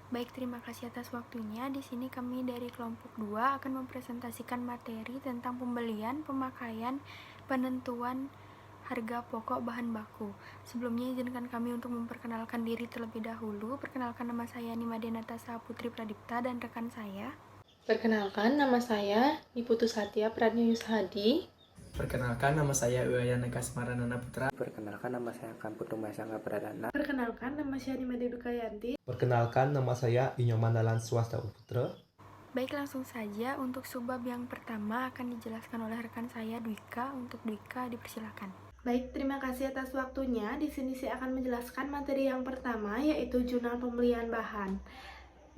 Baik, terima kasih atas waktunya. Di sini kami dari kelompok 2 akan mempresentasikan materi tentang pembelian, pemakaian, penentuan harga pokok bahan baku. Sebelumnya izinkan kami untuk memperkenalkan diri terlebih dahulu. Perkenalkan, nama saya Nima Denatasa Putri Pradipta dan rekan saya. Perkenalkan, nama saya Niputu Satya Pradnya Yusahadi. Perkenalkan, nama saya Uyayana Kasmaranana Putra. Perkenalkan, nama saya Kamputung Masangga Pradana. Perkenalkan, nama saya Nimade Dukayanti. Perkenalkan, nama saya Inyomandalan Swasta Putra. Baik, langsung saja. Untuk subbab yang pertama akan dijelaskan oleh rekan saya Dwika. Untuk Dwika, dipersilakan. Baik, terima kasih atas waktunya. Di sini saya akan menjelaskan materi yang pertama, yaitu jurnal pembelian bahan.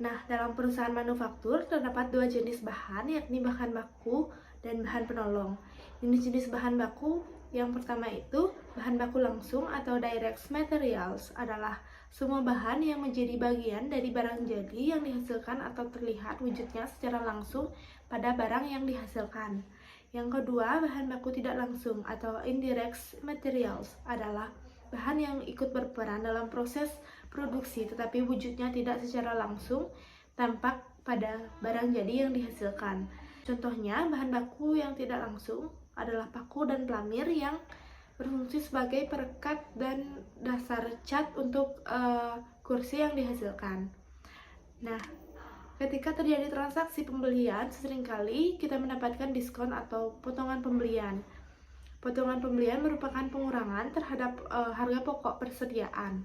Nah, dalam perusahaan manufaktur terdapat dua jenis bahan, yakni bahan baku dan bahan penolong. Jenis-jenis bahan baku yang pertama itu bahan baku langsung atau direct materials adalah semua bahan yang menjadi bagian dari barang jadi yang dihasilkan atau terlihat wujudnya secara langsung pada barang yang dihasilkan. Yang kedua, bahan baku tidak langsung atau indirect materials adalah bahan yang ikut berperan dalam proses produksi tetapi wujudnya tidak secara langsung tampak pada barang jadi yang dihasilkan. Contohnya, bahan baku yang tidak langsung adalah paku dan pelamir yang berfungsi sebagai perekat dan dasar cat untuk kursi yang dihasilkan. Nah, ketika terjadi transaksi pembelian, seringkali kita mendapatkan diskon atau potongan pembelian. Potongan pembelian merupakan pengurangan terhadap harga pokok persediaan.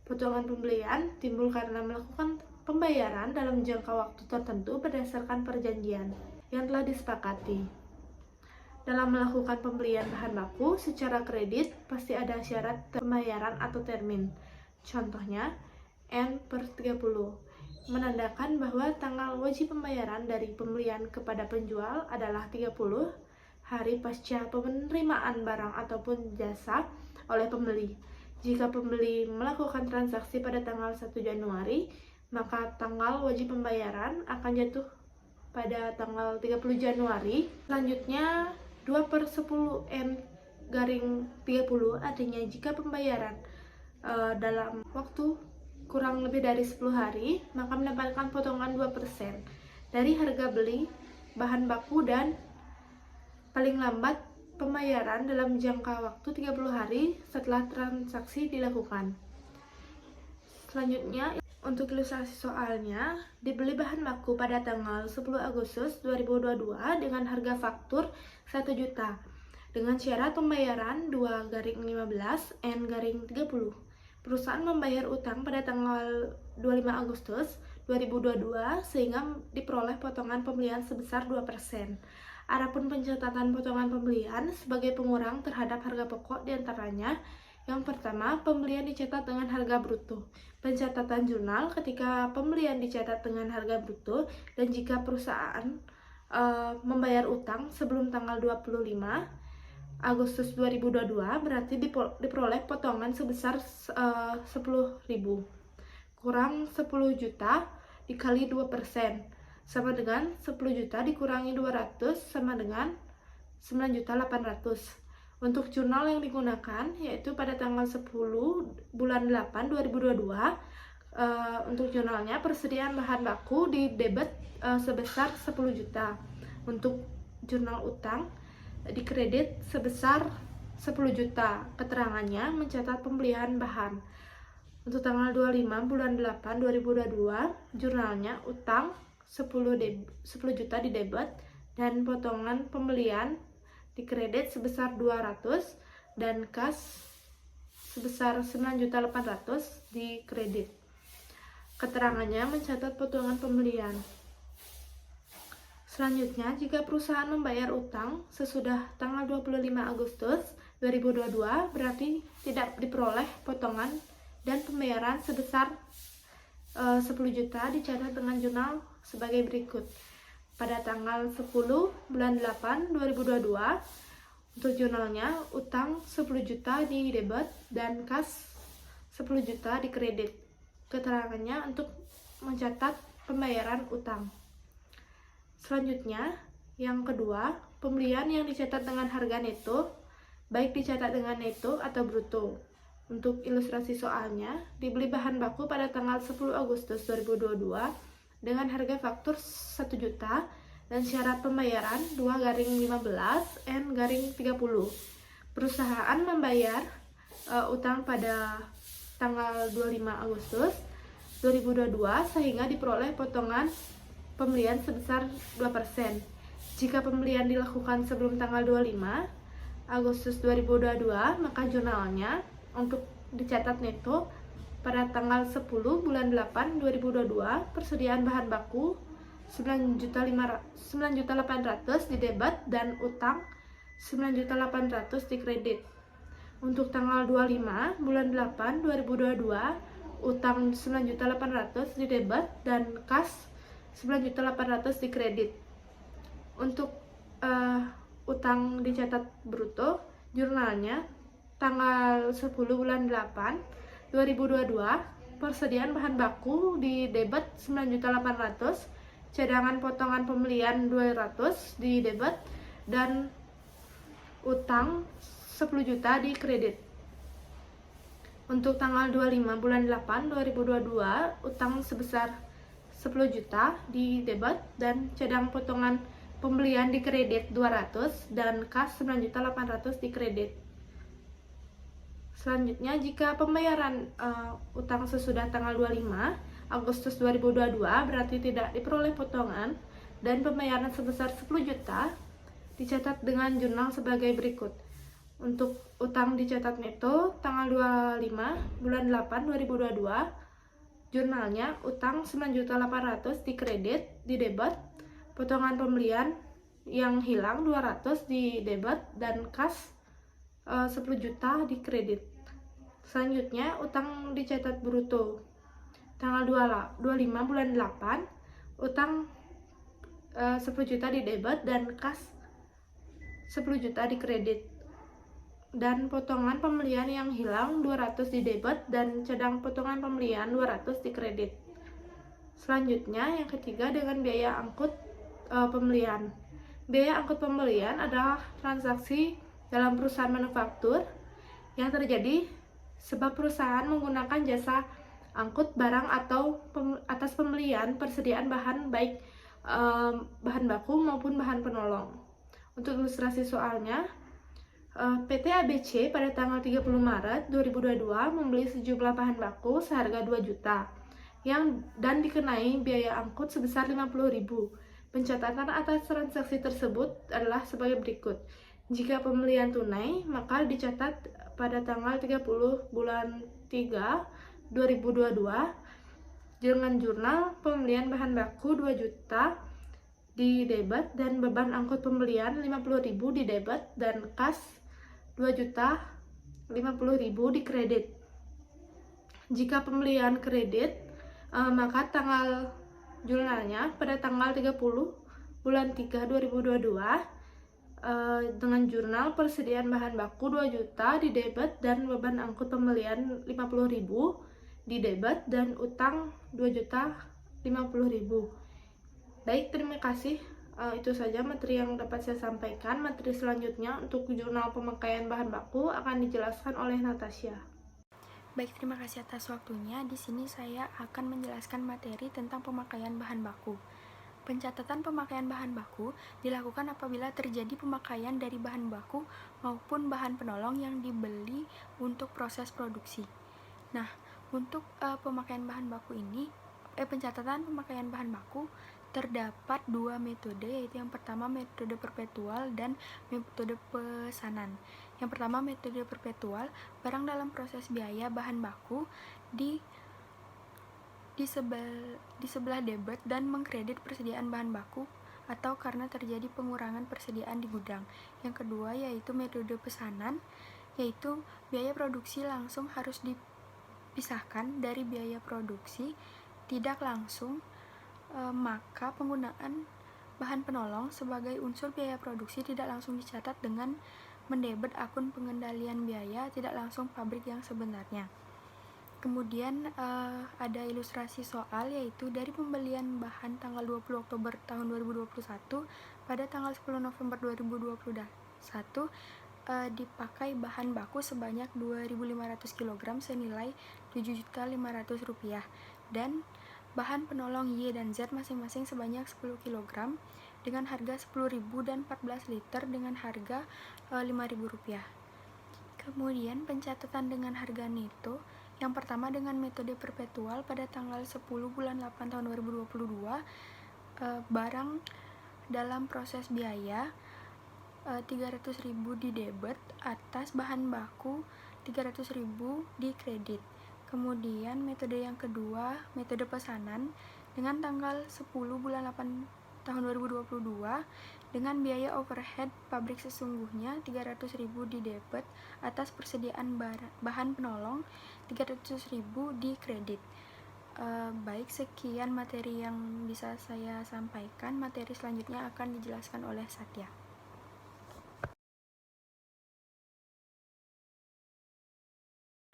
Potongan pembelian timbul karena melakukan pembayaran dalam jangka waktu tertentu berdasarkan perjanjian yang telah disepakati. Dalam melakukan pembelian bahan baku secara kredit, pasti ada syarat pembayaran atau termin. Contohnya, N/30, menandakan bahwa tanggal wajib pembayaran dari pembelian kepada penjual adalah 30 hari pasca penerimaan barang ataupun jasa oleh pembeli. Jika pembeli melakukan transaksi pada tanggal 1 Januari, maka tanggal wajib pembayaran akan jatuh pada tanggal 30 Januari. Selanjutnya, 2/10 N/30 artinya jika pembayaran dalam waktu kurang lebih dari 10 hari, maka mendapatkan potongan 2% dari harga beli bahan baku dan paling lambat pembayaran dalam jangka waktu 30 hari setelah transaksi dilakukan. Selanjutnya, untuk ilustrasi soalnya, dibeli bahan baku pada tanggal 10 Agustus 2022 dengan harga faktur 1 juta dengan syarat pembayaran 2/15 N/30. Perusahaan membayar utang pada tanggal 25 Agustus 2022 sehingga diperoleh potongan pembelian sebesar 2%. Adapun pencatatan potongan pembelian sebagai pengurang terhadap harga pokok diantaranya: yang pertama, pembelian dicatat dengan harga bruto. Pencatatan jurnal ketika pembelian dicatat dengan harga bruto dan jika perusahaan membayar utang sebelum tanggal 25 Agustus 2022 berarti diperoleh potongan sebesar 10.000 kurang 10 juta dikali 2% sama dengan 10 juta dikurangi 200 sama dengan 9.800.000. Untuk jurnal yang digunakan yaitu pada tanggal 10 bulan 8 2022, untuk jurnalnya persediaan bahan baku di debit sebesar 10 juta. Untuk jurnal utang di kredit sebesar 10 juta. Keterangannya mencatat pembelian bahan. Untuk tanggal 25 bulan 8 2022, jurnalnya utang 10 juta di debit dan potongan pembelian di kredit sebesar 200 dan kas sebesar 9.800.000 di kredit. Keterangannya mencatat potongan pembelian. Selanjutnya, jika perusahaan membayar utang sesudah tanggal 25 Agustus 2022 berarti tidak diperoleh potongan dan pembayaran sebesar 10 juta dicatat dengan jurnal sebagai berikut. Pada tanggal 10 bulan 8 2022, untuk jurnalnya utang 10 juta di debit dan kas 10 juta di kredit. Keterangannya untuk mencatat pembayaran utang. Selanjutnya, yang kedua, pembelian yang dicatat dengan harga neto, baik dicatat dengan neto atau bruto. Untuk ilustrasi soalnya, dibeli bahan baku pada tanggal 10 Agustus 2022 dengan harga faktur 1 juta dan syarat pembayaran 2-15N-30. Perusahaan membayar utang pada tanggal 25 Agustus 2022 sehingga diperoleh potongan pembelian sebesar 2%. Jika pembelian dilakukan sebelum tanggal 25 Agustus 2022, maka jurnalnya untuk dicatat neto pada tanggal 10 bulan 8 2022 persediaan bahan baku 9.800.000 di debit dan utang 9.800.000 di kredit. Untuk tanggal 25 bulan 8 2022 utang 9.800.000 di debit dan kas 9.800.000 di kredit. Untuk utang dicatat bruto jurnalnya tanggal 10 bulan 8 2022 persediaan bahan baku di debit 9.800.000, cadangan potongan pembelian 200 di debit dan utang 10 juta di kredit. Untuk tanggal 25 bulan 8 2022 utang sebesar 10 juta di debit dan cadang potongan pembelian di kredit 200 dan kas 9.800.000 di kredit. Selanjutnya, jika pembayaran utang sesudah tanggal 25 Agustus 2022 berarti tidak diperoleh potongan dan pembayaran sebesar 10 juta, dicatat dengan jurnal sebagai berikut. Untuk utang dicatat neto tanggal 25 bulan 8 2022, jurnalnya utang 9.800.000 di kredit, di debit, potongan pembelian yang hilang 200 di debit dan kas 10 juta di kredit. Selanjutnya, utang dicatat bruto tanggal 25 bulan 8, utang 10 juta di debit dan kas 10 juta di kredit, dan potongan pembelian yang hilang 200 di debit dan cadang potongan pembelian 200 di kredit. Selanjutnya, yang ketiga, dengan biaya angkut pembelian. Biaya angkut pembelian adalah transaksi dalam perusahaan manufaktur yang terjadi sebab perusahaan menggunakan jasa angkut barang atau atas pembelian persediaan bahan baik bahan baku maupun bahan penolong. Untuk ilustrasi soalnya, PT ABC pada tanggal 30 Maret 2022 membeli sejumlah bahan baku seharga 2 juta dan dikenai biaya angkut sebesar 50.000. Pencatatan atas transaksi tersebut adalah sebagai berikut. Jika pembelian tunai, maka dicatat pada tanggal 30 bulan 3 2022 dengan jurnal pembelian bahan baku 2 juta di debit dan beban angkut pembelian 50.000 di debit dan kas 2.050.000 di kredit. Jika pembelian kredit, maka tanggal jurnalnya pada tanggal 30 bulan 3 2022 dengan jurnal persediaan bahan baku 2 juta di debit dan beban angkut pembelian 50.000 di debit dan utang 2.050.000. Baik, terima kasih. Itu saja materi yang dapat saya sampaikan. Materi selanjutnya untuk jurnal pemakaian bahan baku akan dijelaskan oleh Natasha. Baik, terima kasih atas waktunya. Di sini saya akan menjelaskan materi tentang pemakaian bahan baku. Pencatatan pemakaian bahan baku dilakukan apabila terjadi pemakaian dari bahan baku maupun bahan penolong yang dibeli untuk proses produksi. Nah, untuk pemakaian bahan baku ini, pencatatan pemakaian bahan baku terdapat dua metode, yaitu yang pertama metode perpetual dan metode pesanan. Yang pertama, metode perpetual, barang dalam proses biaya bahan baku di sebelah debit dan mengkredit persediaan bahan baku atau karena terjadi pengurangan persediaan di gudang. Yang kedua yaitu metode pesanan, yaitu biaya produksi langsung harus dipisahkan dari biaya produksi tidak langsung, maka penggunaan bahan penolong sebagai unsur biaya produksi tidak langsung dicatat dengan mendebet akun pengendalian biaya tidak langsung pabrik yang sebenarnya. Kemudian ada ilustrasi soal, yaitu dari pembelian bahan tanggal 20 Oktober tahun 2021 pada tanggal 10 November 2021 dipakai bahan baku sebanyak 2.500 kg senilai Rp7.500.000 dan bahan penolong Y dan Z masing-masing sebanyak 10 kg dengan harga Rp10.000 dan 14 liter dengan harga Rp5.000. Kemudian pencatatan dengan harga neto. Yang pertama dengan metode perpetual pada tanggal 10 bulan 8 tahun 2022, barang dalam proses biaya 300.000 di debit atas bahan baku 300.000 di kredit. Kemudian metode yang kedua, metode pesanan dengan tanggal 10 bulan 8 tahun 2022 dengan biaya overhead pabrik sesungguhnya 300.000 di debit atas persediaan bahan penolong 300.000 di kredit. Baik, sekian materi yang bisa saya sampaikan. Materi selanjutnya akan dijelaskan oleh Satya.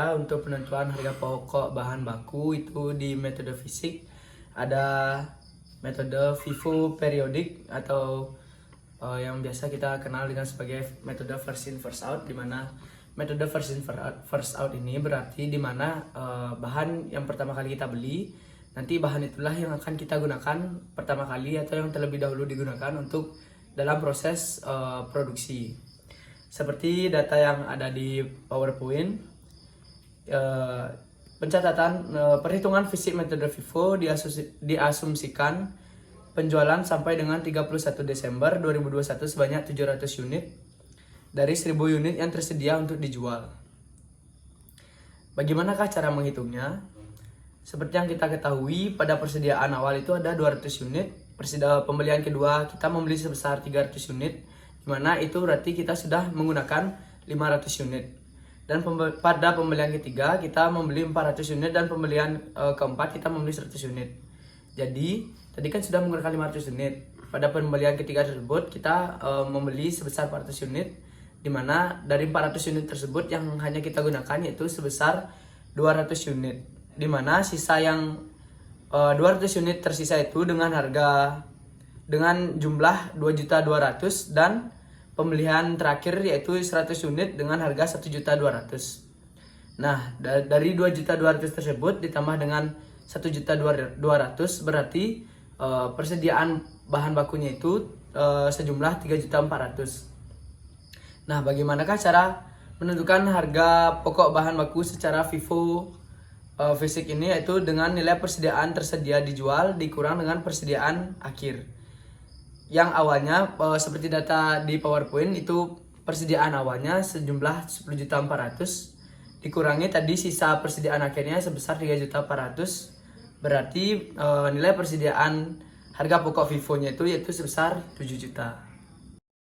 Untuk penentuan harga pokok bahan baku itu di metode fisik ada metode FIFO periodik atau yang biasa kita kenal dengan sebagai metode first in first out, di mana metode first in first out ini berarti di mana bahan yang pertama kali kita beli, nanti bahan itulah yang akan kita gunakan pertama kali atau yang terlebih dahulu digunakan untuk dalam proses produksi. Seperti data yang ada di PowerPoint, pencatatan perhitungan fisik metode FIFO diasumsikan penjualan sampai dengan 31 Desember 2021 sebanyak 700 unit dari 1000 unit yang tersedia untuk dijual. Bagaimanakah cara menghitungnya? Seperti yang kita ketahui, pada persediaan awal itu ada 200 unit, pembelian kedua kita membeli sebesar 300 unit, di mana itu berarti kita sudah menggunakan 500 unit. Dan pada pembelian ketiga kita membeli 400 unit dan pembelian keempat kita membeli 100 unit. Jadi tadi kan sudah menggunakan 500 unit. Pada pembelian ketiga tersebut kita membeli sebesar 400 unit, di mana dari 400 unit tersebut yang hanya kita gunakan yaitu sebesar 200 unit. Di mana sisa yang 200 unit tersisa itu dengan jumlah 2.200.000 dan pembelian terakhir yaitu 100 unit dengan harga 1.200.000. Nah, dari 2.200.000 tersebut ditambah dengan 1.200.000 berarti persediaan bahan bakunya itu sejumlah 3.400.000. Nah, bagaimanakah cara menentukan harga pokok bahan baku secara FIFO fisik ini, yaitu dengan nilai persediaan tersedia dijual dikurang dengan persediaan akhir. Yang awalnya seperti data di PowerPoint itu persediaan awalnya sejumlah 10.400.000 dikurangi tadi sisa persediaan akhirnya sebesar 3.400.000, berarti nilai persediaan harga pokok FIFO-nya itu yaitu sebesar 7 juta.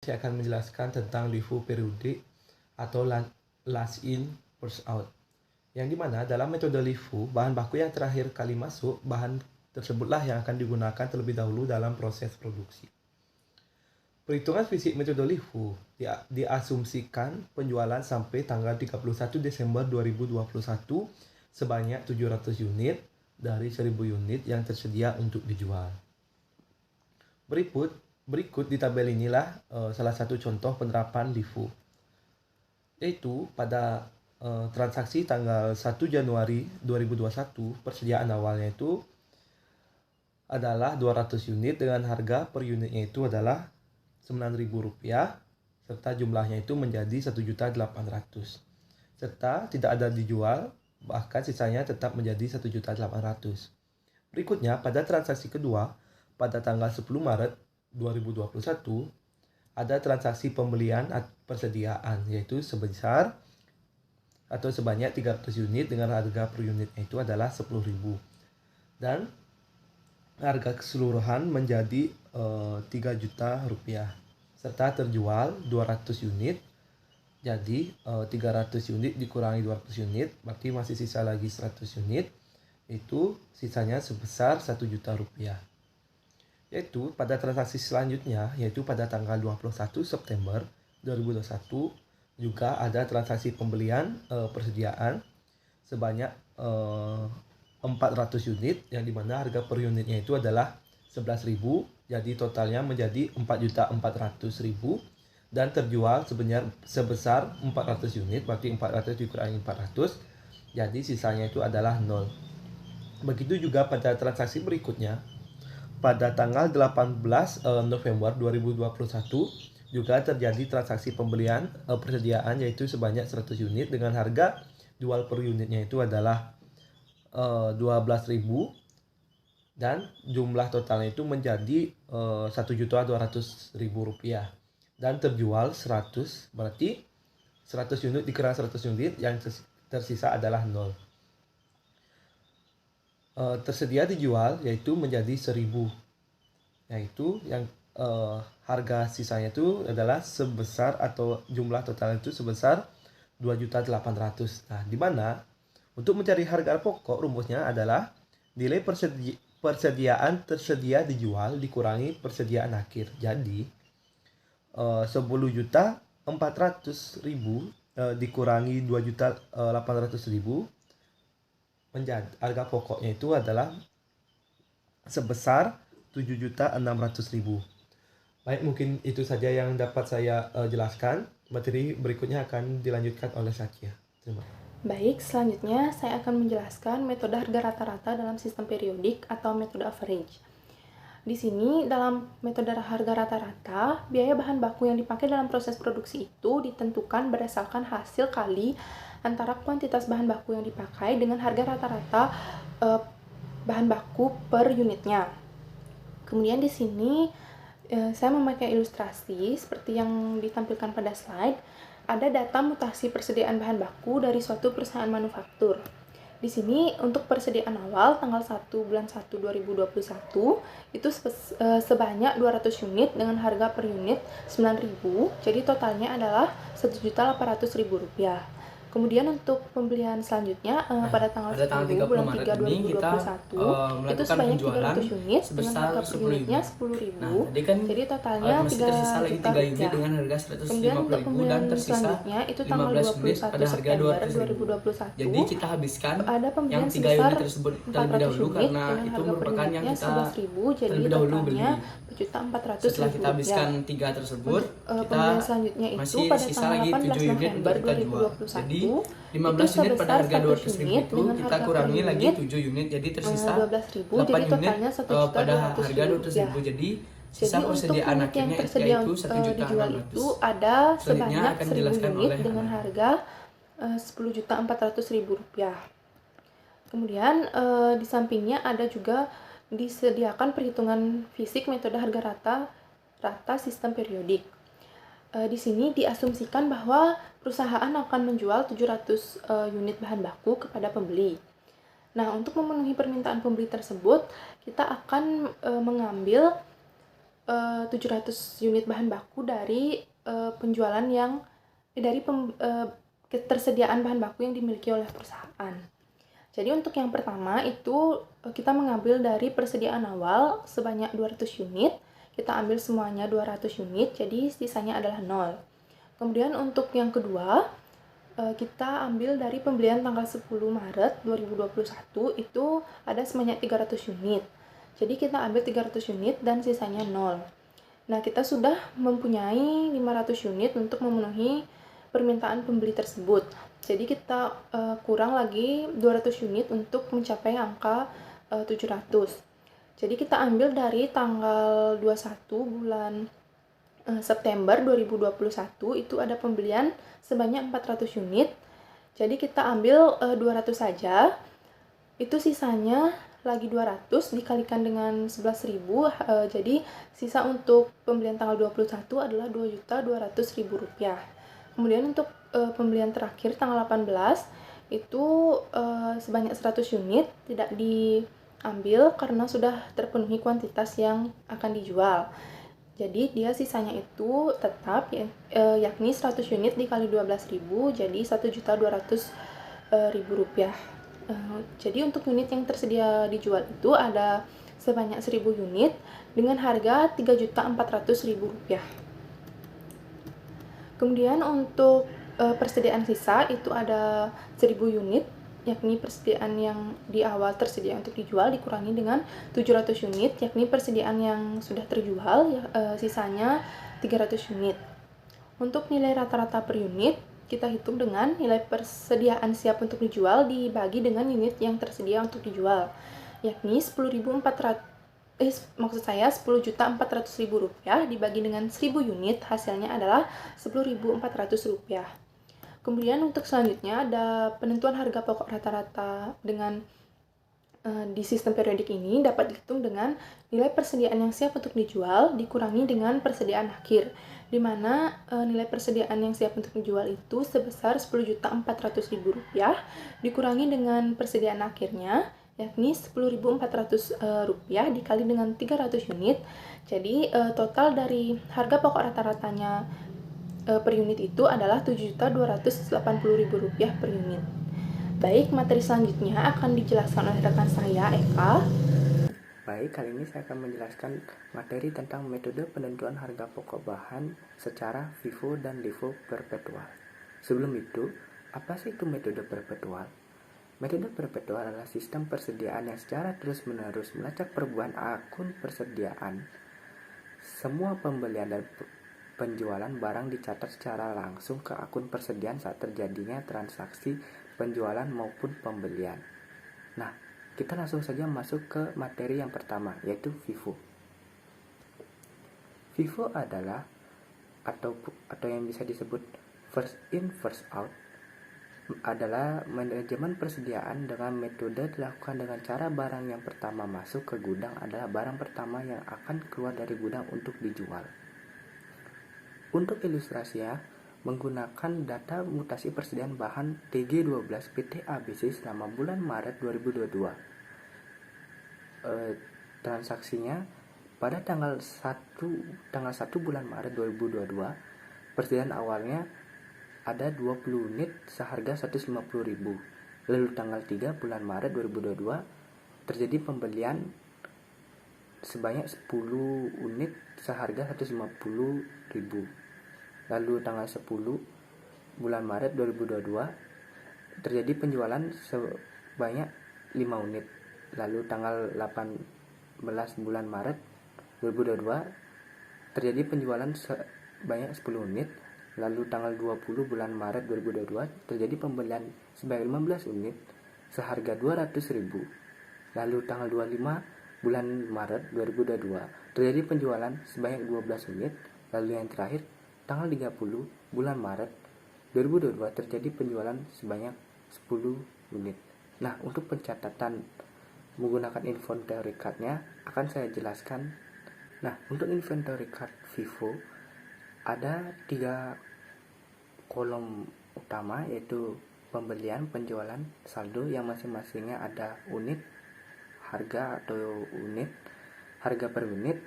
Saya akan menjelaskan tentang LIFO periodik atau last in first out, yang dimana dalam metode LIFO bahan baku yang terakhir kali masuk, bahan tersebutlah yang akan digunakan terlebih dahulu dalam proses produksi. Perhitungan fisik metode LIFO diasumsikan penjualan sampai tanggal 31 Desember 2021 sebanyak 700 unit dari 1000 unit yang tersedia untuk dijual. Berikut di tabel inilah salah satu contoh penerapan LIFO, yaitu pada transaksi tanggal 1 Januari 2021 persediaan awalnya itu adalah 200 unit dengan harga per unitnya itu adalah Rp9.000 serta jumlahnya itu menjadi 1.800.000 serta tidak ada dijual, bahkan sisanya tetap menjadi 1.800.000. Berikutnya pada transaksi kedua pada tanggal 10 Maret 2021 ada transaksi pembelian persediaan yaitu sebesar atau sebanyak 300 unit dengan harga per unitnya itu adalah Rp10.000 dan harga keseluruhan menjadi Rp3 juta serta terjual 200 unit. Jadi 300 unit dikurangi 200 unit berarti masih sisa lagi 100 unit, itu sisanya sebesar Rp1 juta. Yaitu pada transaksi selanjutnya yaitu pada tanggal 21 September 2021 juga ada transaksi pembelian persediaan sebanyak 400 unit yang dimana harga per unitnya itu adalah 11.000, jadi totalnya menjadi 4.400.000 dan terjual sebesar 400 unit, berarti 400 dikurangi 400, jadi sisanya itu adalah 0. Begitu juga pada transaksi berikutnya, pada tanggal 18 November 2021 juga terjadi transaksi pembelian persediaan yaitu sebanyak 100 unit dengan harga jual per unitnya itu adalah 12.000 dan jumlah totalnya itu menjadi 1.200.000 rupiah dan terjual 100, berarti 100 unit dikurangi 100 unit, yang tersisa adalah 0. Tersedia dijual yaitu menjadi 1.000, yaitu yang harga sisanya itu adalah sebesar, atau jumlah total itu sebesar 2.800.000. Nah, di mana untuk mencari harga pokok rumusnya adalah nilai persediaan tersedia dijual dikurangi persediaan akhir. Jadi 10.400.000 dikurangi 2.800.000 menjadi harga pokoknya itu adalah sebesar 7.600.000. Baik, mungkin itu saja yang dapat saya jelaskan. Materi berikutnya akan dilanjutkan oleh Satya. Terima kasih. Baik, selanjutnya saya akan menjelaskan metode harga rata-rata dalam sistem periodik atau metode average. Di sini, dalam metode harga rata-rata, biaya bahan baku yang dipakai dalam proses produksi itu ditentukan berdasarkan hasil kali antara kuantitas bahan baku yang dipakai dengan harga rata-rata bahan baku per unitnya. Kemudian di sini saya memakai ilustrasi seperti yang ditampilkan pada slide. Ada data mutasi persediaan bahan baku dari suatu perusahaan manufaktur. Di sini untuk persediaan awal tanggal 1 bulan 1 2021 itu sebanyak 200 unit dengan harga per unit 9.000. Jadi totalnya adalah 1.800.000 rupiah. Kemudian untuk pembelian selanjutnya pada tanggal 10 bulan 3 2021 itu sebanyak 300 unit dengan harga per unitnya 10.000. Nah, kan jadi totalnya 3 tersisa lagi 3 unit rupiah. dengan harga Kemudian untuk 150.000 pembelian dan tersisa selanjutnya itu tanggal 15 unit 21 pada harga September 200.000. 2021. Jadi kita habiskan Ada pembelian yang 3 sebesar unit tersebut terlebih 400 dahulu unit karena dengan itu harga per merupakan yang unitnya kita 11.000, jadi terlebih dahulu beli. totalnya 400.000 Setelah kita habiskan rupiah. 3 tersebut, Untuk kita pembelian selanjutnya itu masih pada sisa tanggal lagi 18 7 unit November untuk kita jual. 2021 Jadi itu 15 unit pada sebesar harga 100 200.000 unit itu dengan kita harga per kurangi lagi unit 7 unit, jadi tersisa 12.000, 8 jadi unit totalnya pada harga 1.200.000 200.000. rupiah. Jadi Jadi sisa untuk persediaan unit yang akhirnya tersedia yaitu dijual itu 1.600.000. ada Selanjutnya sebanyak akan 1.000 dijelaskan unit oleh dengan Hana. harga 10.400.000 rupiah. Kemudian di sampingnya ada juga disediakan perhitungan fisik metode harga rata sistem periodik. Di sini diasumsikan bahwa perusahaan akan menjual 700 unit bahan baku kepada pembeli. Nah, untuk memenuhi permintaan pembeli tersebut, kita akan mengambil 700 unit bahan baku dari penjualan yang ketersediaan bahan baku yang dimiliki oleh perusahaan. Jadi untuk yang pertama itu kita mengambil dari persediaan awal sebanyak 200 unit, kita ambil semuanya 200 unit, jadi sisanya adalah 0. Kemudian untuk yang kedua, kita ambil dari pembelian tanggal 10 Maret 2021 itu ada sebanyak 300 unit. Jadi kita ambil 300 unit dan sisanya 0. Nah, kita sudah mempunyai 500 unit untuk memenuhi permintaan pembeli tersebut. Jadi kita kurang lagi 200 unit untuk mencapai angka 700. Jadi kita ambil dari tanggal 21 bulan September 2021 itu ada pembelian sebanyak 400 unit. Jadi kita ambil 200 saja. Itu sisanya lagi 200 dikalikan dengan 11.000, jadi sisa untuk pembelian tanggal 21 adalah 2.200.000 rupiah. Kemudian untuk pembelian terakhir tanggal 18 itu sebanyak 100 unit tidak diambil karena sudah terpenuhi kuantitas yang akan dijual. Jadi dia sisanya itu tetap yakni 100 unit dikali 12.000, jadi 1.200.000 rupiah. Jadi untuk unit yang tersedia dijual itu ada sebanyak 1.000 unit dengan harga 3.400.000 rupiah. Kemudian untuk persediaan sisa itu ada 1.000 unit, yakni persediaan yang di awal tersedia untuk dijual dikurangi dengan 700 unit, yakni persediaan yang sudah terjual, sisanya 300 unit. Untuk nilai rata-rata per unit, kita hitung dengan nilai persediaan siap untuk dijual dibagi dengan unit yang tersedia untuk dijual, yakni 10.400.000 rupiah dibagi dengan 1.000 unit, hasilnya adalah 10.400 rupiah. Kemudian untuk selanjutnya ada penentuan harga pokok rata-rata dengan di sistem periodik ini dapat dihitung dengan nilai persediaan yang siap untuk dijual dikurangi dengan persediaan akhir, di mana nilai persediaan yang siap untuk dijual itu sebesar 10.400.000 rupiah dikurangi dengan persediaan akhirnya, yakni 10.400 rupiah dikali dengan 300 unit. Jadi total dari harga pokok rata-ratanya per unit itu adalah 7.280.000 rupiah per unit. Baik, materi selanjutnya akan dijelaskan oleh rekan saya, Eka. Baik, kali ini saya akan menjelaskan materi tentang metode penentuan harga pokok bahan secara FIFO dan LIFO perpetual. Sebelum itu, apa sih itu metode perpetual? Metode perpetual adalah sistem persediaan yang secara terus-menerus melacak perubahan akun persediaan. Semua pembelian dan penjualan barang dicatat secara langsung ke akun persediaan saat terjadinya transaksi penjualan maupun pembelian. Nah, kita langsung saja masuk ke materi yang pertama, yaitu FIFO. FIFO adalah atau yang bisa disebut first in first out, adalah manajemen persediaan dengan metode dilakukan dengan cara barang yang pertama masuk ke gudang adalah barang pertama yang akan keluar dari gudang untuk dijual. Untuk ilustrasinya, menggunakan data mutasi persediaan bahan TG12 PT ABC selama bulan Maret 2022. Transaksinya pada tanggal 1 bulan Maret 2022, persediaan awalnya ada 20 unit seharga 150.000. Lalu tanggal 3 bulan Maret 2022 terjadi pembelian sebanyak 10 unit seharga 150.000. Lalu tanggal 10 bulan Maret 2022 terjadi penjualan sebanyak 5 unit. Lalu tanggal 18 bulan Maret 2022 terjadi penjualan sebanyak 10 unit. Lalu tanggal 20 bulan Maret 2022 terjadi pembelian sebanyak 15 unit seharga 200.000. Lalu tanggal 25 bulan Maret 2022 terjadi penjualan sebanyak 12 unit. Lalu yang terakhir tanggal 30 bulan Maret 2022 terjadi penjualan sebanyak 10 unit. Nah, untuk pencatatan menggunakan inventory card-nya akan saya jelaskan. Nah, untuk inventory card FIFO ada 3 kolom utama, yaitu pembelian, penjualan, saldo yang masing-masingnya ada unit, harga atau unit, harga per unit,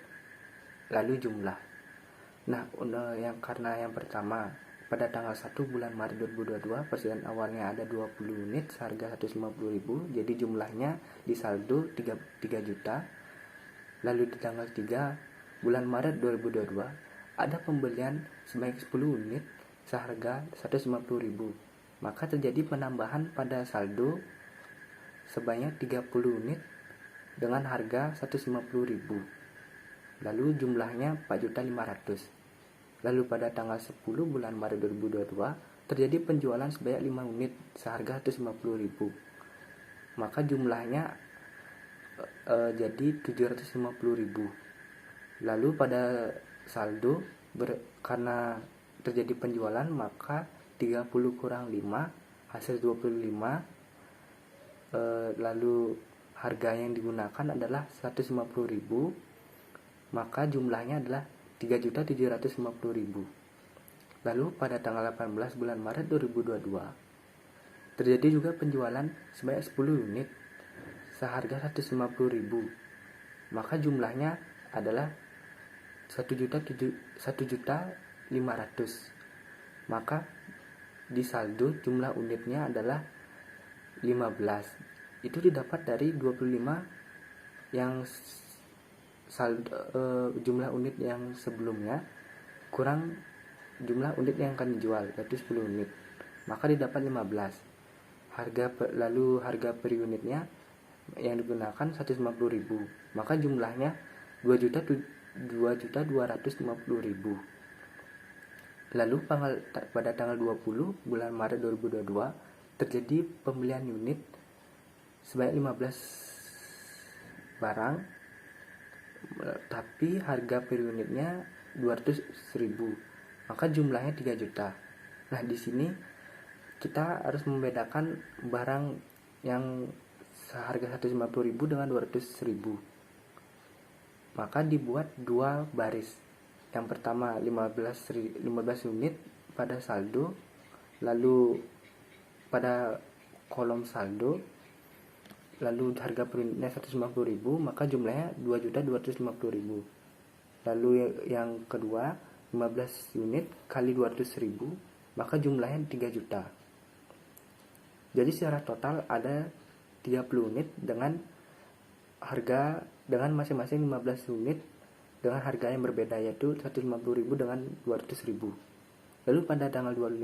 lalu jumlah. Nah, karena yang pertama pada tanggal 1 bulan Maret 2022 persediaan awalnya ada 20 unit seharga 150.000, jadi jumlahnya di saldo 3 juta. Lalu di tanggal 3 bulan Maret 2022 ada pembelian sebanyak 10 unit seharga 150.000, maka terjadi penambahan pada saldo sebanyak 30 unit dengan harga 150.000. Lalu jumlahnya 4.500.000. Lalu pada tanggal 10 bulan Maret 2022 terjadi penjualan sebanyak 5 unit seharga 150.000. Maka jumlahnya jadi 750.000. Lalu pada saldo karena terjadi penjualan maka 30 kurang 5 hasil 25. Lalu harga yang digunakan adalah 150.000, maka jumlahnya adalah 3.750.000. Lalu pada tanggal 18 bulan Maret 2022 terjadi juga penjualan sebanyak 10 unit seharga 150.000, maka jumlahnya adalah 1.500.000. Maka di saldo jumlah unitnya adalah 15. Itu didapat dari 25 yang jumlah unit yang sebelumnya kurang jumlah unit yang akan dijual, yaitu 10 unit, maka didapat 15. Lalu harga per unitnya yang digunakan 150.000, maka jumlahnya 2.250.000. Lalu pada tanggal 20 bulan Maret 2022 terjadi pembelian unit sebanyak 15 barang, tapi harga per unitnya 200.000, maka jumlahnya 3 juta. Nah, di sini kita harus membedakan barang yang seharga 150.000 dengan 200.000. Maka dibuat dua baris. Yang pertama 15 unit pada saldo, lalu pada kolom saldo, lalu harga per unitnya 150.000, maka jumlahnya 2.250.000. Lalu yang kedua 15 unit kali 200.000, maka jumlahnya 3 juta. Jadi secara total ada 30 unit dengan masing-masing 15 unit dengan harga yang berbeda, yaitu 150.000 dengan 200.000. Lalu pada tanggal 25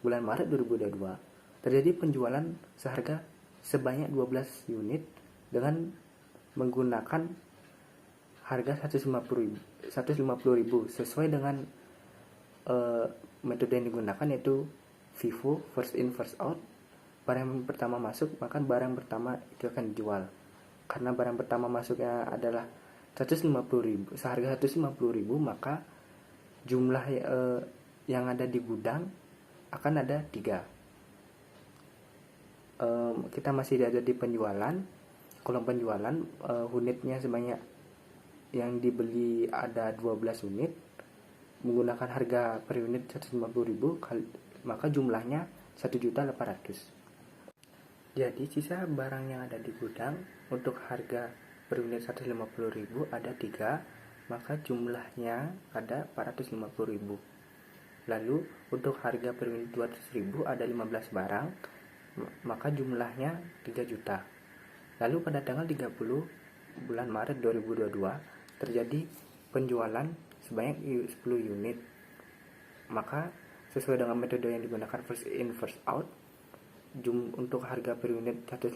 bulan Maret 2022 terjadi penjualan seharga sebanyak 12 unit dengan menggunakan harga 150.000 sesuai dengan metode yang digunakan, yaitu FIFO, first in first out. Barang yang pertama masuk, maka barang pertama itu akan dijual. Karena barang pertama masuknya adalah 150.000, seharga 150.000, maka jumlah yang ada di gudang akan ada 3. Kita masih ada di penjualan. Kolom penjualan, unitnya sebanyak yang dibeli ada 12 unit menggunakan harga per unit 150.000, maka jumlahnya 1.800.000. Jadi sisa barang yang ada di gudang untuk harga per unit 150.000 ada 3, maka jumlahnya ada 450.000. Lalu untuk harga per unit 200.000 ada 15 barang, maka jumlahnya 3 juta. Lalu pada tanggal 30 bulan Maret 2022 terjadi penjualan sebanyak 10 unit. Maka sesuai dengan metode yang digunakan first in first out, untuk harga per unit 150.000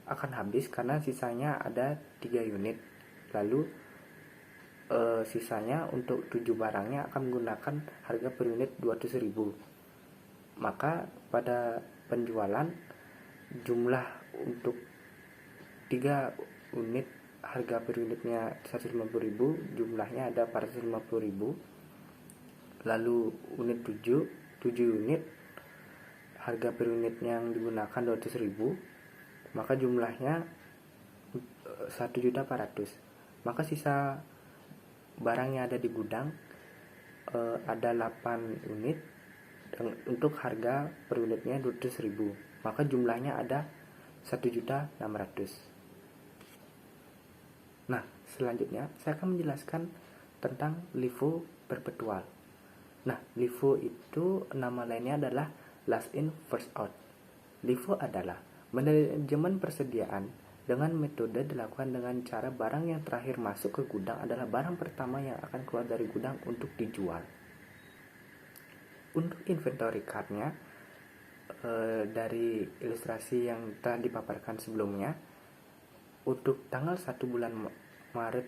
akan habis karena sisanya ada 3 unit. Lalu sisanya untuk 7 barangnya akan menggunakan harga per unit 200.000. Maka pada penjualan jumlah untuk 3 unit harga per unitnya 150.000, jumlahnya ada 450.000. Lalu unit 7 unit harga per unitnya yang digunakan 200.000, maka jumlahnya 1.400.000. Maka sisa barang yang ada di gudang ada 8 unit untuk harga per unitnya 200.000, maka jumlahnya ada 1.600.000. Nah, selanjutnya saya akan menjelaskan tentang LIFO perpetual. Nah, LIFO itu nama lainnya adalah last in first out. LIFO adalah manajemen persediaan dengan metode dilakukan dengan cara barang yang terakhir masuk ke gudang adalah barang pertama yang akan keluar dari gudang untuk dijual. Untuk inventory card-nya, dari ilustrasi yang telah dipaparkan sebelumnya, untuk tanggal 1 bulan Maret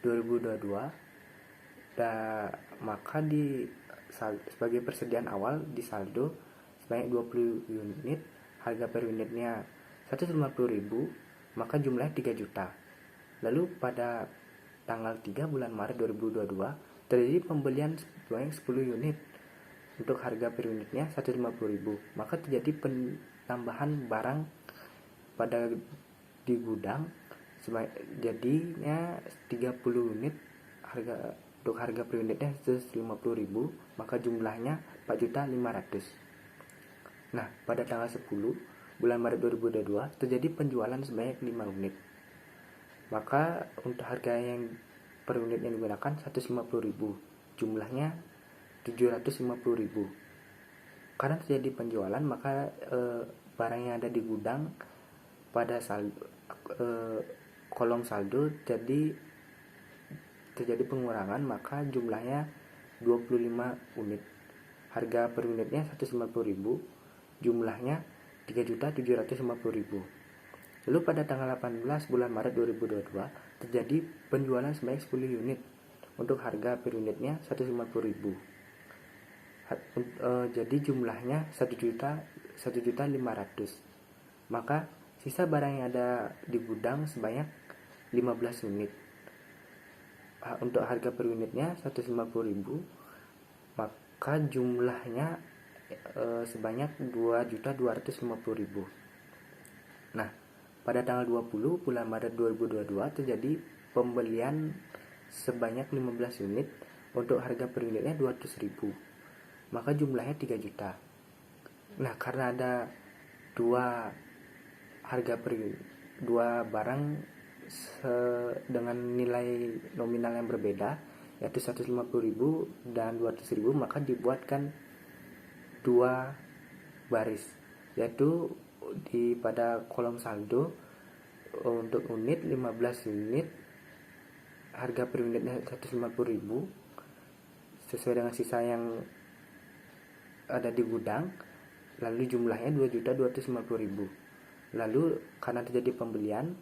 2022, maka sebagai persediaan awal di saldo sebanyak 20 unit, harga per unitnya 150.000, maka jumlahnya 3 juta. Lalu pada tanggal 3 bulan Maret 2022 terjadi pembelian sebanyak 10 unit untuk harga per unitnya 150.000, maka terjadi penambahan barang di gudang jadinya 30 unit untuk harga per unitnya 150.000, maka jumlahnya 4.500.000. Nah, pada tanggal 10 bulan Maret 2022 terjadi penjualan sebanyak 5 unit. Maka untuk harga yang per unit yang digunakan 150.000, jumlahnya 750.000. Karena terjadi penjualan, maka barang yang ada di gudang pada kolom saldo terjadi pengurangan, maka jumlahnya 25 unit. Harga per unitnya 150.000, jumlahnya 3.750.000. Lalu pada tanggal 18 bulan Maret 2022 terjadi penjualan sebanyak 10 unit untuk harga per unitnya 150.000. Jadi jumlahnya 1.500.000. Maka sisa barang yang ada di gudang sebanyak 15 unit. Untuk harga per unitnya 150.000, maka jumlahnya sebanyak 2.250.000. Nah, pada tanggal 20 bulan Maret 2022 terjadi pembelian sebanyak 15 unit untuk harga per unitnya 200.000. Maka jumlahnya 3 juta. Nah, karena ada dua barang dengan nilai nominal yang berbeda, yaitu 150.000 dan 200.000, maka dibuatkan dua baris, yaitu pada kolom saldo untuk unit 15 unit, harga per unitnya 150.000 sesuai dengan sisa yang ada di gudang, lalu jumlahnya 2.250.000. Lalu karena terjadi pembelian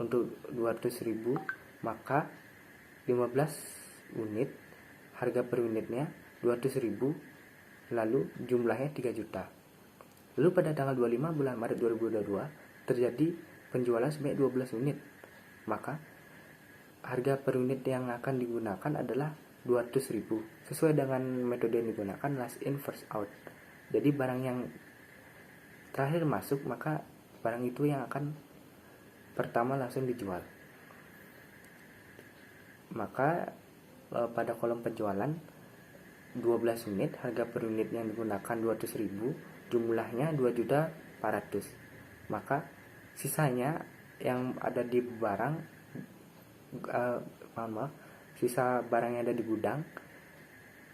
untuk 200.000, maka 15 unit harga per unitnya 200.000, lalu jumlahnya 3 juta. Lalu pada tanggal 25 bulan Maret 2022 terjadi penjualan sebanyak 12 unit, maka harga per unit yang akan digunakan adalah 200.000 sesuai dengan metode yang digunakan last in first out. Jadi barang yang terakhir masuk, maka barang itu yang akan pertama langsung dijual. Maka pada kolom penjualan 12 unit, harga per unit yang digunakan 200.000, jumlahnya 2.400.000. Maka sisanya yang ada di barang sisa barang yang ada di gudang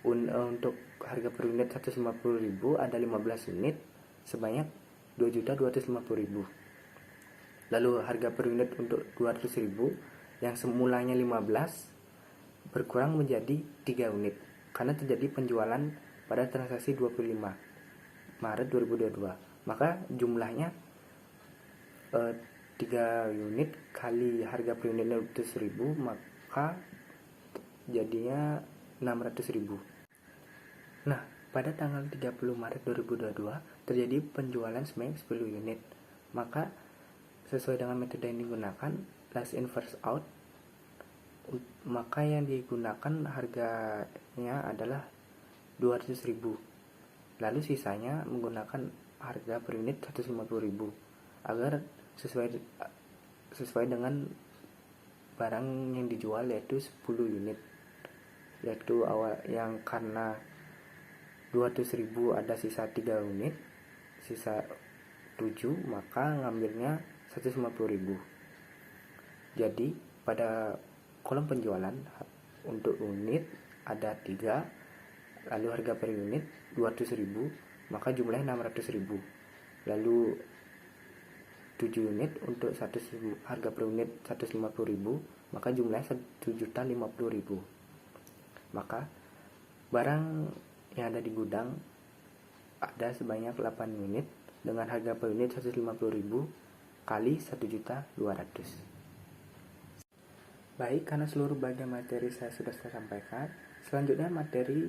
untuk harga per unit 150.000 ada 15 unit sebanyak 2.250.000. Lalu harga per unit untuk 200.000 yang semulanya 15 berkurang menjadi 3 unit karena terjadi penjualan pada transaksi 25 Maret 2022. Maka jumlahnya 3 unit kali harga per unitnya 200.000, maka jadinya 600.000. Nah, pada tanggal 30 Maret 2022 terjadi penjualan sebanyak 10 unit. Maka sesuai dengan metode yang digunakan last in first out, maka yang digunakan harganya adalah 200.000. Lalu sisanya menggunakan harga per unit 150.000 agar sesuai dengan barang yang dijual, yaitu 10 unit. Yaitu awal yang karena 200.000 ada sisa 3 unit, sisa 7, maka ngambilnya 150.000. Jadi pada kolom penjualan untuk unit ada 3, lalu harga per unit 200.000, maka jumlahnya 600.000. Lalu 7 unit untuk harga per unit 150.000, maka jumlahnya 1.050.000. Maka barang yang ada di gudang ada sebanyak 8 unit dengan harga per unit 150.000 kali 1.200.000. Baik, karena seluruh bagian materi saya sudah sampaikan, selanjutnya materi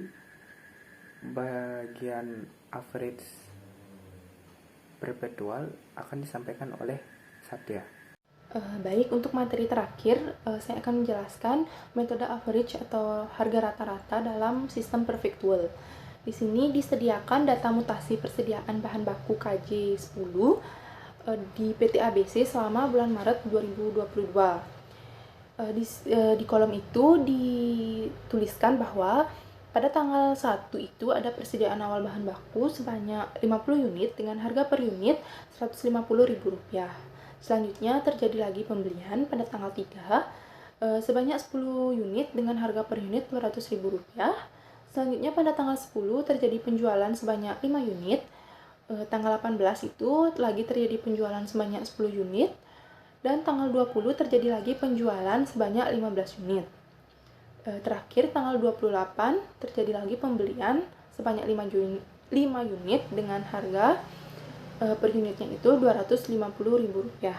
bagian average perpetual akan disampaikan oleh Satya. Baik, untuk materi terakhir, saya akan menjelaskan metode average atau harga rata-rata dalam sistem perpetual. Di sini disediakan data mutasi persediaan bahan baku KJ10 di PT ABC selama bulan Maret 2022. Di kolom itu dituliskan bahwa pada tanggal 1 itu ada persediaan awal bahan baku sebanyak 50 unit dengan harga per unit Rp150.000. Selanjutnya terjadi lagi pembelian pada tanggal 3 sebanyak 10 unit dengan harga per unit Rp200.000. Selanjutnya pada tanggal 10 terjadi penjualan sebanyak 5 unit. Tanggal 18 itu lagi terjadi penjualan sebanyak 10 unit. Dan tanggal 20 terjadi lagi penjualan sebanyak 15 unit. Terakhir tanggal 28 terjadi lagi pembelian sebanyak 5 unit dengan harga per unitnya itu Rp250.000.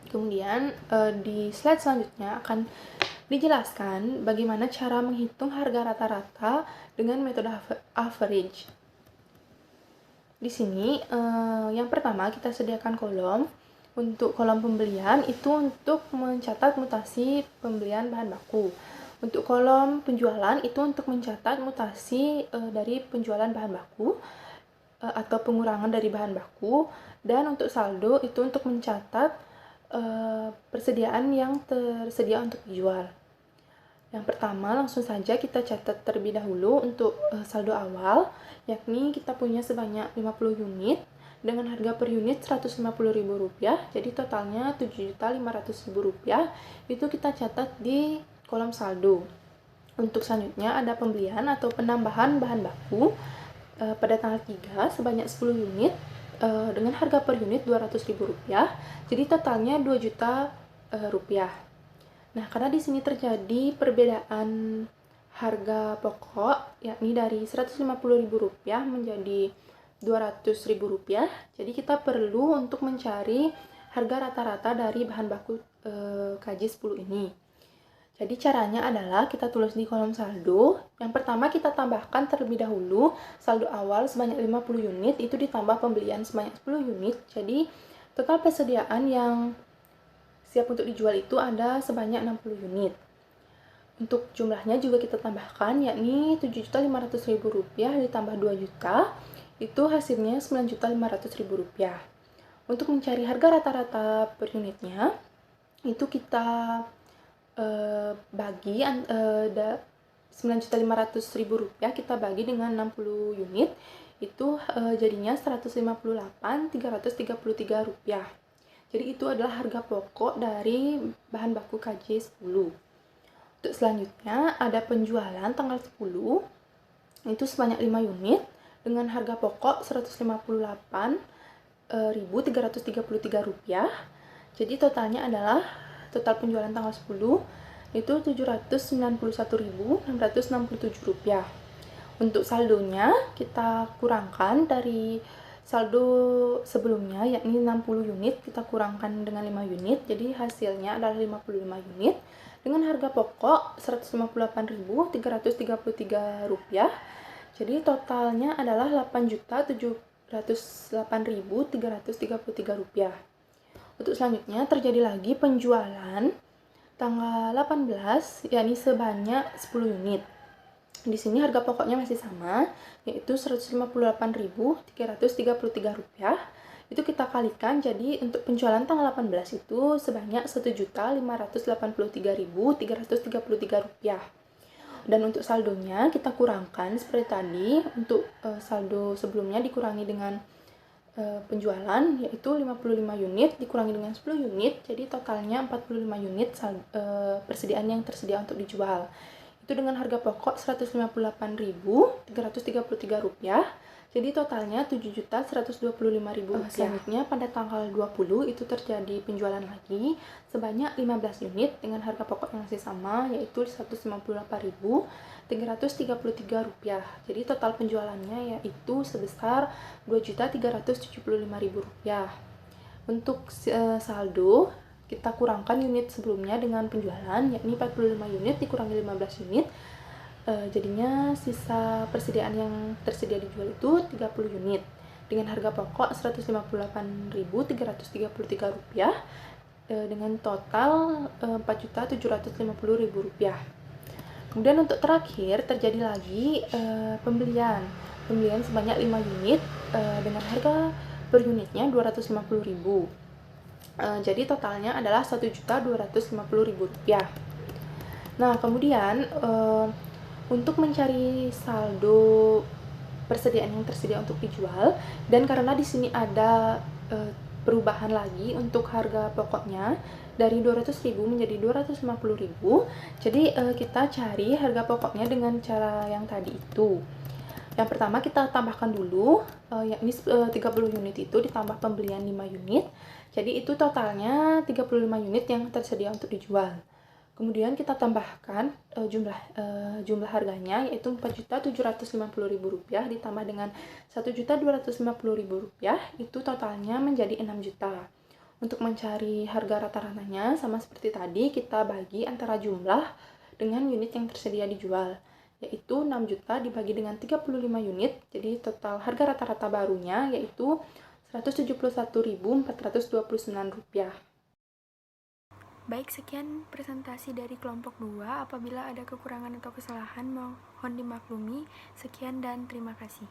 Kemudian di slide selanjutnya akan dijelaskan bagaimana cara menghitung harga rata-rata dengan metode average. Di sini yang pertama kita sediakan kolom. Untuk kolom pembelian itu untuk mencatat mutasi pembelian bahan baku. Untuk kolom penjualan itu untuk mencatat mutasi dari penjualan bahan baku atau pengurangan dari bahan baku. Dan untuk saldo itu untuk mencatat persediaan yang tersedia untuk dijual. Yang pertama langsung saja kita catat terlebih dahulu untuk saldo awal, yakni kita punya sebanyak 50 unit dengan harga per unit Rp150.000, jadi totalnya Rp7.500.000. Itu kita catat di kolom saldo. Untuk selanjutnya ada pembelian atau penambahan bahan baku pada tanggal 3 sebanyak 10 unit dengan harga per unit Rp200.000, jadi totalnya Rp2.000.000. Nah, karena di sini terjadi perbedaan harga pokok, yakni dari Rp150.000 menjadi Rp200.000, jadi kita perlu untuk mencari harga rata-rata dari bahan baku KJ10 ini. Jadi caranya adalah kita tulis di kolom saldo. Yang pertama kita tambahkan terlebih dahulu saldo awal sebanyak 50 unit itu ditambah pembelian sebanyak 10 unit. Jadi total persediaan yang siap untuk dijual itu ada sebanyak 60 unit. Untuk jumlahnya juga kita tambahkan, yakni Rp7.500.000 ditambah 2 juta, itu hasilnya Rp9.500.000. Untuk mencari harga rata-rata per unitnya, itu kita bagi Rp9.500.000 kita bagi dengan 60 unit, itu jadinya Rp158.333. Jadi itu adalah harga pokok dari bahan baku KJ10. Untuk selanjutnya ada penjualan tanggal 10, itu sebanyak 5 unit dengan harga pokok Rp158.333. Jadi totalnya adalah total penjualan tanggal 10 itu Rp791.667. Untuk saldonya kita kurangkan dari saldo sebelumnya, yakni 60 unit kita kurangkan dengan 5 unit, jadi hasilnya adalah 55 unit dengan harga pokok Rp158.333. Jadi totalnya adalah Rp8.708.333. Untuk selanjutnya terjadi lagi penjualan tanggal 18, yakni sebanyak 10 unit. Di sini harga pokoknya masih sama, yaitu Rp158.333. Itu kita kalikan, jadi untuk penjualan tanggal 18 itu sebanyak Rp1.583.333. Dan untuk saldonya kita kurangkan seperti tadi. Untuk saldo sebelumnya dikurangi dengan penjualan, yaitu 55 unit dikurangi dengan 10 unit, jadi totalnya 45 unit persediaan yang tersedia untuk dijual. Itu dengan harga pokok Rp158.333, jadi totalnya Rp7.125.000. Selanjutnya pada tanggal 20 itu terjadi penjualan lagi sebanyak 15 unit dengan harga pokok yang masih sama, yaitu Rp158.333. Jadi total penjualannya yaitu sebesar Rp2.375.000. Untuk saldo kita kurangkan unit sebelumnya dengan penjualan, yakni 45 unit dikurangi 15 unit, jadinya sisa persediaan yang tersedia dijual itu 30 unit dengan harga pokok Rp158.333 dengan total Rp4.750.000. Kemudian untuk terakhir terjadi lagi pembelian sebanyak 5 unit dengan harga per unitnya Rp250.000. Jadi totalnya adalah Rp1.250.000. Nah, kemudian untuk mencari saldo persediaan yang tersedia untuk dijual, dan karena di sini ada perubahan lagi untuk harga pokoknya dari Rp200.000 menjadi Rp250.000, jadi kita cari harga pokoknya dengan cara yang tadi itu. Yang pertama kita tambahkan dulu, yakni 30 unit itu ditambah pembelian 5 unit, jadi itu totalnya 35 unit yang tersedia untuk dijual. Kemudian kita tambahkan jumlah harganya, yaitu Rp4.750.000 ditambah dengan Rp1.250.000, itu totalnya menjadi 6 juta. Untuk mencari harga rata-ratanya, sama seperti tadi, kita bagi antara jumlah dengan unit yang tersedia dijual, yaitu 6 juta dibagi dengan 35 unit, jadi total harga rata-rata barunya yaitu Rp171.429. Baik, sekian presentasi dari kelompok 2. Apabila ada kekurangan atau kesalahan, mohon dimaklumi. Sekian dan terima kasih.